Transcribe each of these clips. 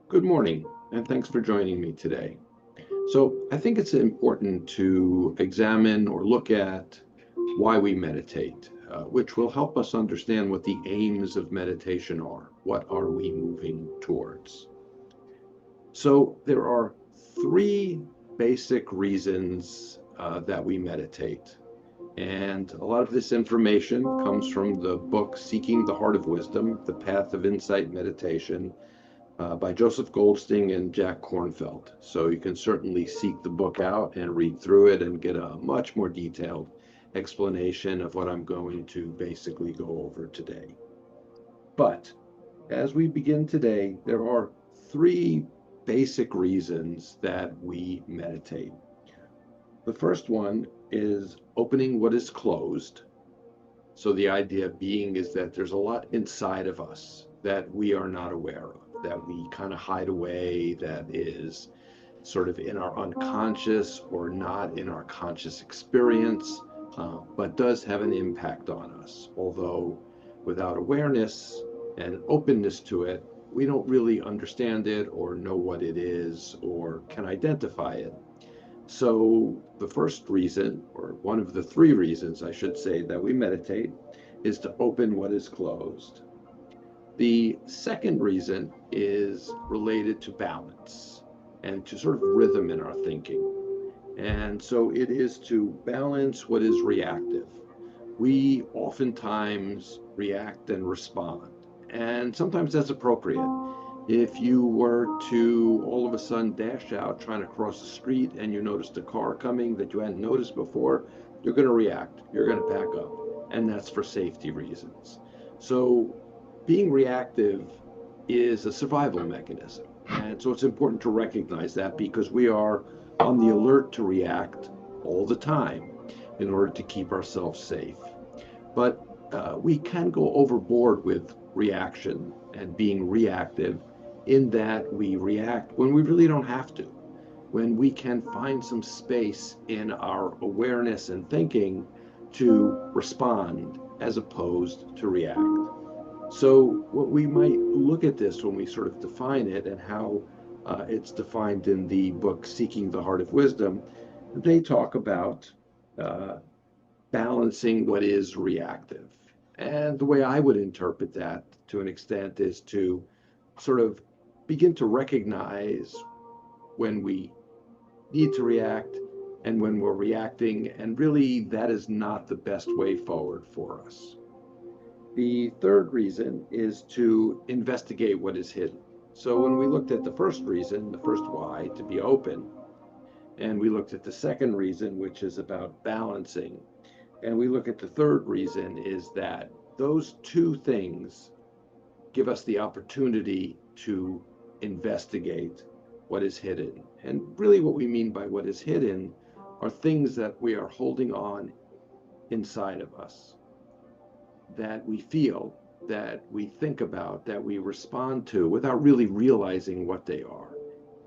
Good morning, and thanks for joining me today. So, I think it's important to examine or look at why we meditate, which will help us understand what the aims of meditation are. What are we moving towards? So, there are three basic reasons that we meditate. And a lot of this information comes from the book Seeking the Heart of Wisdom, The Path of Insight Meditation by Joseph Goldstein and Jack Kornfeld. So you can certainly seek the book out and read through it and get a much more detailed explanation of what I'm going to basically go over today. But as we begin today, there are three basic reasons that we meditate. The first one is opening what is closed. So the idea being is that there's a lot inside of us that we are not aware of, that we kind of hide away, that is sort of in our unconscious or not in our conscious experience, but does have an impact on us. Although without awareness and openness to it, we don't really understand it or know what it is or can identify it. So, the first reason, or one of the three reasons, I should say, that we meditate is to open what is closed. The second reason is related to balance and to sort of rhythm in our thinking. And so it is to balance what is reactive. We oftentimes react and respond, and sometimes that's appropriate. If you were to all of a sudden dash out trying to cross the street and you noticed a car coming that you hadn't noticed before, you're going to react. You're going to back up. And that's for safety reasons. So being reactive is a survival mechanism. And so it's important to recognize that because we are on the alert to react all the time in order to keep ourselves safe. But we can go overboard with reaction and being reactive in that we react when we really don't have to, when we can find some space in our awareness and thinking to respond as opposed to react. So, what we might look at this when we sort of define it and how it's defined in the book Seeking the Heart of Wisdom, they talk about uh, balancing what is reactive. And the way I would interpret that to an extent is to sort of begin to recognize when we need to react and when we're reacting. And really, that is not the best way forward for us. The third reason is to investigate what is hidden. So when we looked at the first reason, the first why, to be open, and we looked at the second reason, which is about balancing, and we look at the third reason, is that those two things give us the opportunity to investigate what is hidden. And really, what we mean by what is hidden are things that we are holding on inside of us, that we feel, that we think about, that we respond to without really realizing what they are.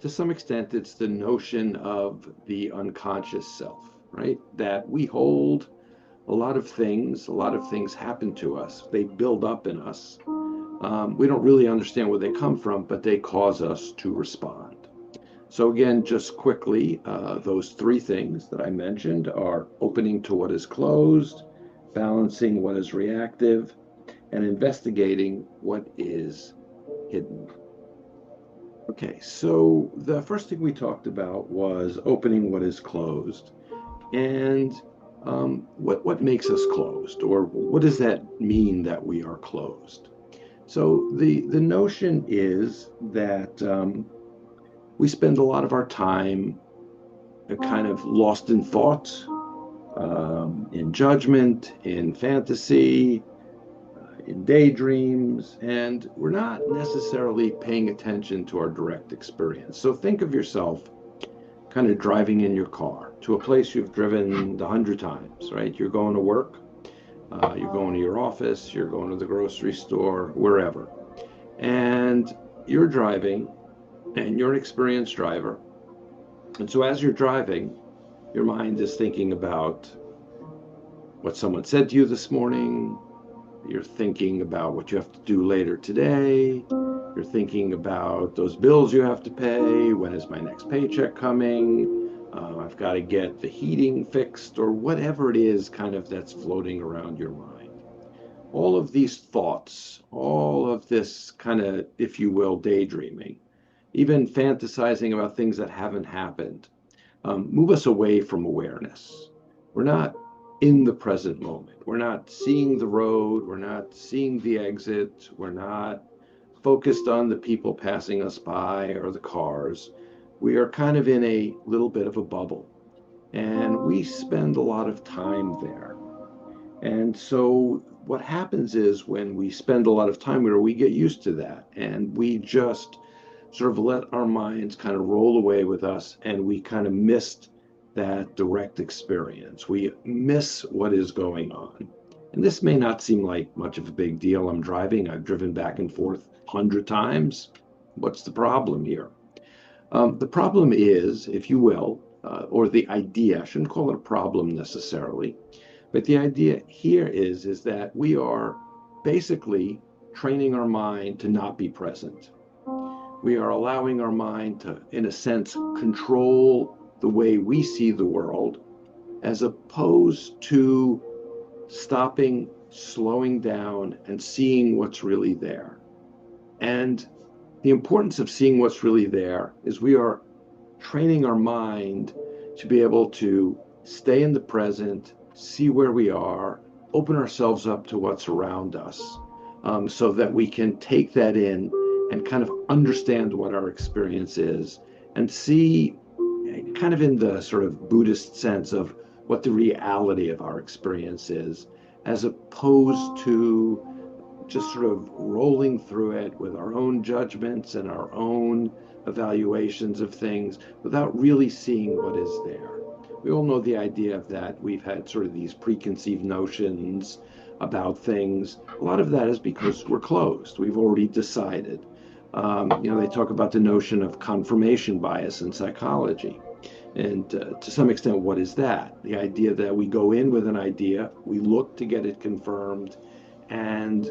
To some extent, it's the notion of the unconscious self, right? That we hold a lot of things happen to us, they build up in us. We don't really understand where they come from, but they cause us to respond. So, again, just quickly, those three things that I mentioned are opening to what is closed, balancing what is reactive, and investigating what is hidden. Okay, so the first thing we talked about was opening what is closed. And what makes us closed, or what does that mean that we are closed? So the notion is that we spend a lot of our time kind of lost in thought, in judgment, in fantasy, in daydreams, and we're not necessarily paying attention to our direct experience. So think of yourself kind of driving in your car to a place you've driven 100 times, right? You're going to work, you're going to your office, you're going to the grocery store, wherever. And you're driving, and you're an experienced driver. And so as you're driving, your mind is thinking about what someone said to you this morning. You're thinking about what you have to do later today. You're thinking about those bills you have to pay. When is my next paycheck coming? I've got to get the heating fixed, or whatever it is kind of that's floating around your mind. All of these thoughts, all of this kind of, if you will, daydreaming, even fantasizing about things that haven't happened, move us away from awareness. We're not in the present moment. We're not seeing the road. We're not seeing the exit. We're not focused on the people passing us by or the cars. We are kind of in a little bit of a bubble, and we spend a lot of time there. And so what happens is when we spend a lot of time there, we get used to that, and we just sort of let our minds kind of roll away with us, and we kind of missed that direct experience. We miss what is going on. And this may not seem like much of a big deal. I'm driving, I've driven back and forth 100 times. What's the problem here? The problem is, if you will, or the idea, I shouldn't call it a problem necessarily, but the idea here is that we are basically training our mind to not be present. We are allowing our mind to, in a sense, control the way we see the world, as opposed to stopping, slowing down, and seeing what's really there. And the importance of seeing what's really there is we are training our mind to be able to stay in the present, see where we are, open ourselves up to what's around us, so that we can take that in and kind of understand what our experience is, and see kind of in the sort of Buddhist sense of what the reality of our experience is, as opposed to just sort of rolling through it with our own judgments and our own evaluations of things without really seeing what is there. We all know the idea of that. We've had sort of these preconceived notions about things. A lot of that is because we're closed. We've already decided. They talk about the notion of confirmation bias in psychology. And to some extent, what is that? The idea that we go in with an idea, we look to get it confirmed, and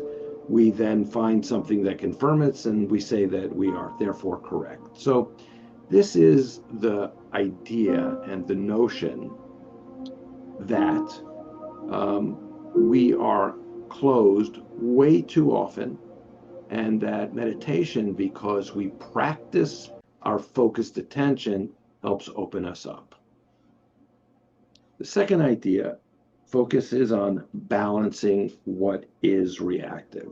we then find something that confirms it, and we say that we are therefore correct. So this is the idea and the notion that we are closed way too often, and that meditation, because we practice our focused attention, helps open us up. The second idea focuses on balancing what is reactive.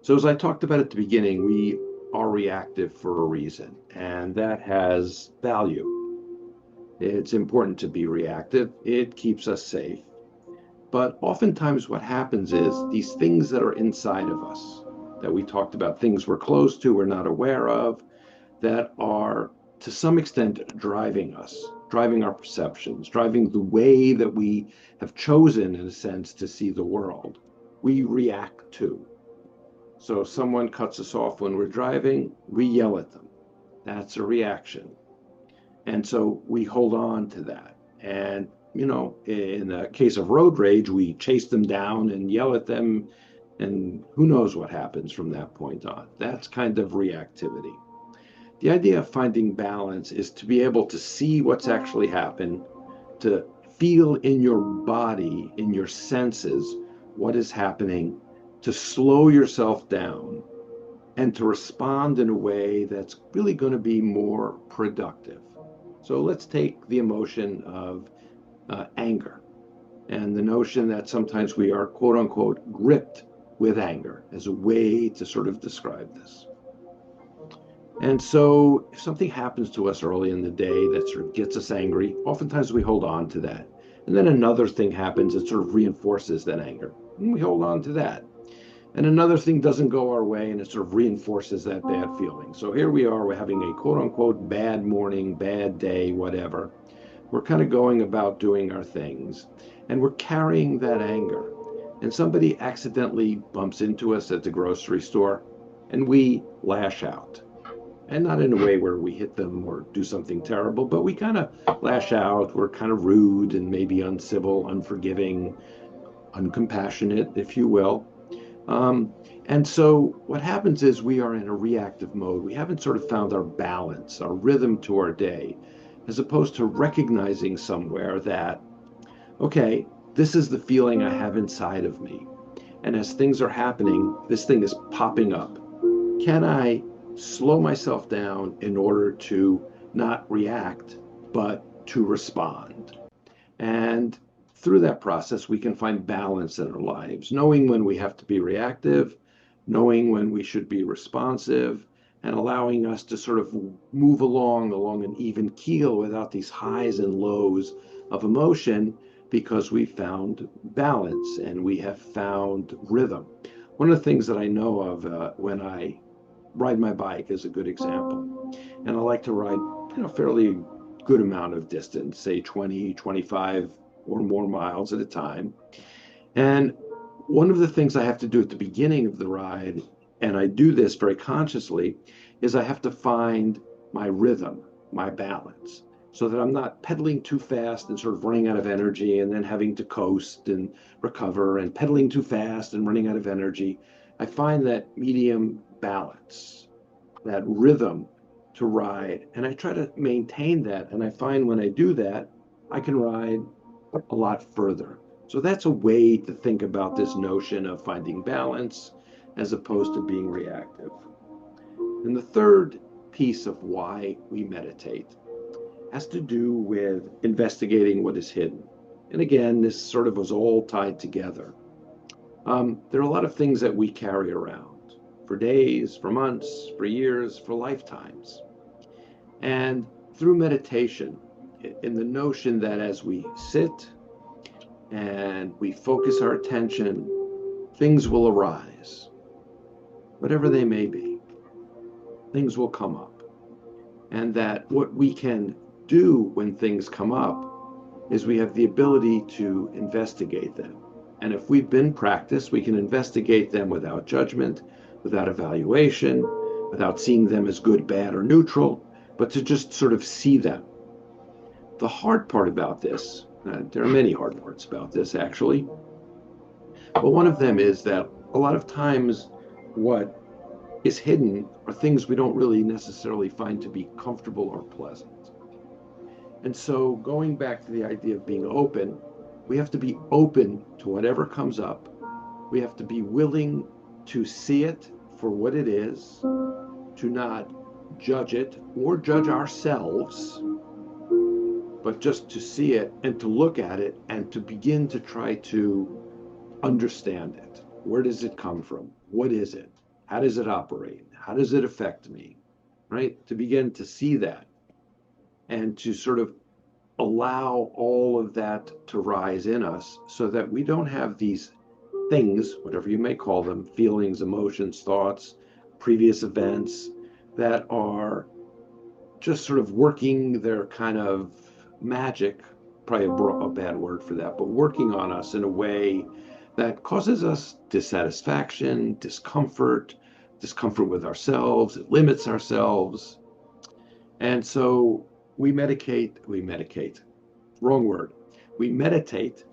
So as I talked about at the beginning, we are reactive for a reason, and that has value. It's important to be reactive. It keeps us safe. But oftentimes what happens is these things that are inside of us, that we talked about, things we're close to, we're not aware of, that are to some extent driving us, driving our perceptions, driving the way that we have chosen, in a sense, to see the world, we react to. So if someone cuts us off when we're driving, we yell at them. That's a reaction. And so we hold on to that. And, in the case of road rage, we chase them down and yell at them, and who knows what happens from that point on. That's kind of reactivity. The idea of finding balance is to be able to see what's actually happened, to feel in your body, in your senses, what is happening, to slow yourself down, and to respond in a way that's really going to be more productive. So let's take the emotion of anger, and the notion that sometimes we are, quote unquote, gripped with anger as a way to sort of describe this. And so if something happens to us early in the day that sort of gets us angry, oftentimes we hold on to that. And then another thing happens that sort of reinforces that anger, and we hold on to that. And another thing doesn't go our way, and it sort of reinforces that bad feeling. So here we are, we're having a quote unquote bad morning, bad day, whatever. We're kind of going about doing our things, and we're carrying that anger. And somebody accidentally bumps into us at the grocery store, and we lash out. And not in a way where we hit them or do something terrible, but we kind of lash out. We're kind of rude and maybe uncivil, unforgiving, uncompassionate, if you will. Um, and so what happens is we are in a reactive mode. We haven't sort of found our balance, our rhythm to our day, as opposed to recognizing somewhere that, okay, this is the feeling I have inside of me. And as things are happening, this thing is popping up. Can I slow myself down in order to not react, but to respond? And through that process, we can find balance in our lives, knowing when we have to be reactive, knowing when we should be responsive, and allowing us to sort of move along an even keel without these highs and lows of emotion, because we found balance and we have found rhythm. One of the things that I know of when I ride my bike is a good example. And I like to ride, fairly good amount of distance, say 20, 25 or more miles at a time. And one of the things I have to do at the beginning of the ride, and I do this very consciously, is I have to find my rhythm, my balance, so that I'm not pedaling too fast and sort of running out of energy and then having to coast and recover, and pedaling too fast and running out of energy. I find that medium balance, that rhythm to ride, and I try to maintain that. And I find when I do that, I can ride a lot further. So that's a way to think about this notion of finding balance as opposed to being reactive. And the third piece of why we meditate has to do with investigating what is hidden. And again, this sort of was all tied together. There are a lot of things that we carry around for days, for months, for years, for lifetimes. And through meditation, in the notion that as we sit and we focus our attention, things will arise, whatever they may be. Things will come up. And that what we can do when things come up is we have the ability to investigate them. And if we've been practiced, we can investigate them without judgment, without evaluation, without seeing them as good, bad, or neutral, but to just sort of see them. The hard part about this, there are many hard parts about this actually, but one of them is that a lot of times what is hidden are things we don't really necessarily find to be comfortable or pleasant. And so going back to the idea of being open, we have to be open to whatever comes up. We have to be willing to see it for what it is, to not judge it or judge ourselves, but just to see it and to look at it and to begin to try to understand it. Where does it come from? What is it? How does it operate? How does it affect me? Right? To begin to see that and to sort of allow all of that to rise in us so that we don't have these things, whatever you may call them, feelings, emotions, thoughts, previous events, that are just sort of working their kind of magic, probably a bad word for that, but working on us in a way that causes us dissatisfaction, discomfort with ourselves, it limits ourselves. And so we medicate, wrong word. We meditate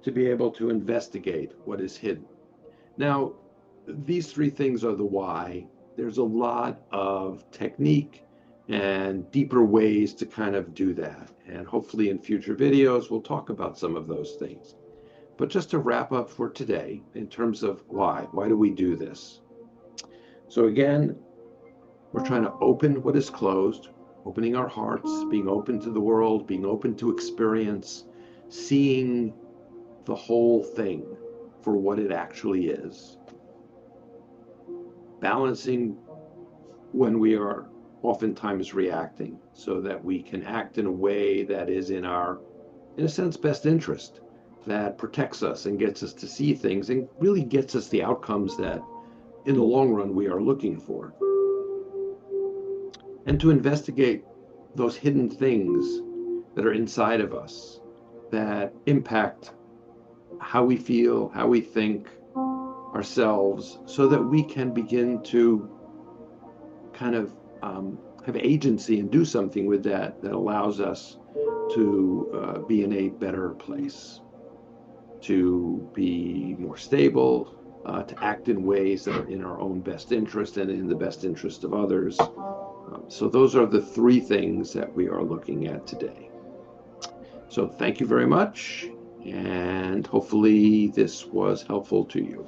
to be able to investigate what is hidden. Now, these three things are the why. There's a lot of technique and deeper ways to kind of do that. And hopefully in future videos, we'll talk about some of those things. But just to wrap up for today, in terms of why do we do this? So again, we're trying to open what is closed, opening our hearts, being open to the world, being open to experience, seeing the whole thing for what it actually is. Balancing when we are oftentimes reacting so that we can act in a way that is in our, in a sense, best interest, that protects us and gets us to see things and really gets us the outcomes that in the long run we are looking for. And to investigate those hidden things that are inside of us that impact how we feel, how we think ourselves, so that we can begin to kind of have agency and do something with that allows us to be in a better place, to be more stable, to act in ways that are in our own best interest and in the best interest of others. So those are the three things that we are looking at today. So thank you very much, and hopefully this was helpful to you.